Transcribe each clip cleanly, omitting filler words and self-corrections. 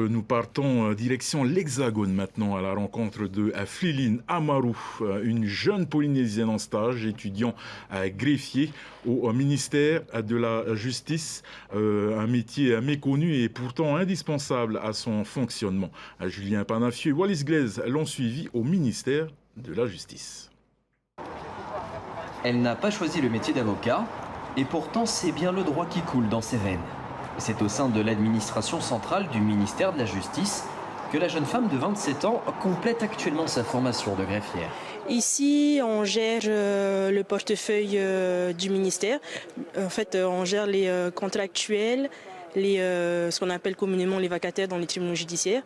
nous partons direction l'Hexagone maintenant à la rencontre de Fliline Amarou, une jeune Polynésienne en stage, étudiant greffier au ministère de la Justice, un métier méconnu et pourtant indispensable à son fonctionnement. Julien Panafieux et Wallis Glaise l'ont suivi au ministère de la Justice. Elle n'a pas choisi le métier d'avocat et pourtant c'est bien le droit qui coule dans ses veines. C'est au sein de l'administration centrale du ministère de la Justice que la jeune femme de 27 ans complète actuellement sa formation de greffière. Ici, on gère le portefeuille du ministère. En fait, on gère les contractuels, ce qu'on appelle communément les vacataires dans les tribunaux judiciaires,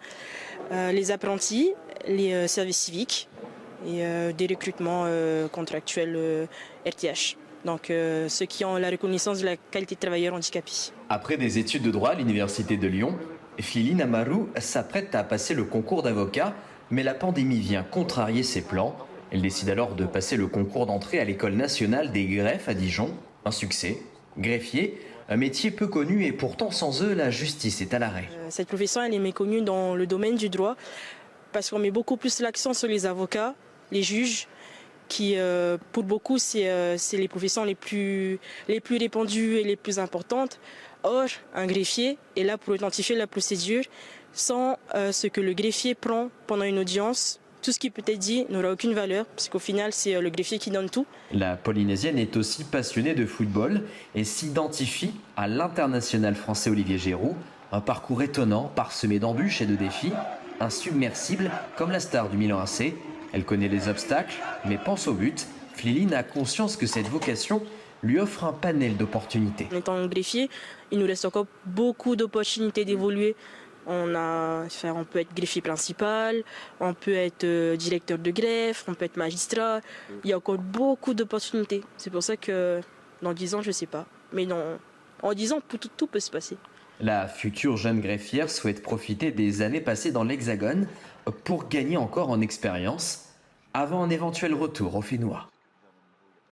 les apprentis, les services civiques et des recrutements contractuels RTH. Donc ceux qui ont la reconnaissance de la qualité de travailleur handicapé. Après des études de droit à l'université de Lyon, Fliline Amarou s'apprête à passer le concours d'avocat, mais la pandémie vient contrarier ses plans. Elle décide alors de passer le concours d'entrée à l'École nationale des greffes à Dijon. Un succès. Greffier, un métier peu connu et pourtant sans eux, la justice est à l'arrêt. Cette profession elle est méconnue dans le domaine du droit parce qu'on met beaucoup plus l'accent sur les avocats, les juges, qui pour beaucoup c'est les professions les plus répandues et les plus importantes. Or, un greffier est là pour identifier la procédure. Sans ce que le greffier prend pendant une audience, tout ce qui peut être dit n'aura aucune valeur, parce qu'au final c'est le greffier qui donne tout. La Polynésienne est aussi passionnée de football et s'identifie à l'international français Olivier Giroud. Un parcours étonnant, parsemé d'embûches et de défis. Insubmersible, comme la star du Milan AC. Elle connaît les obstacles, mais pense au but. Fliline a conscience que cette vocation lui offre un panel d'opportunités. En étant greffier, il nous reste encore beaucoup d'opportunités d'évoluer. On peut être greffier principal, on peut être directeur de greffe, on peut être magistrat. Il y a encore beaucoup d'opportunités. C'est pour ça que dans 10 ans, je ne sais pas. Mais en 10 ans, tout peut se passer. La future jeune greffière souhaite profiter des années passées dans l'Hexagone pour gagner encore en expérience avant un éventuel retour au Fénois.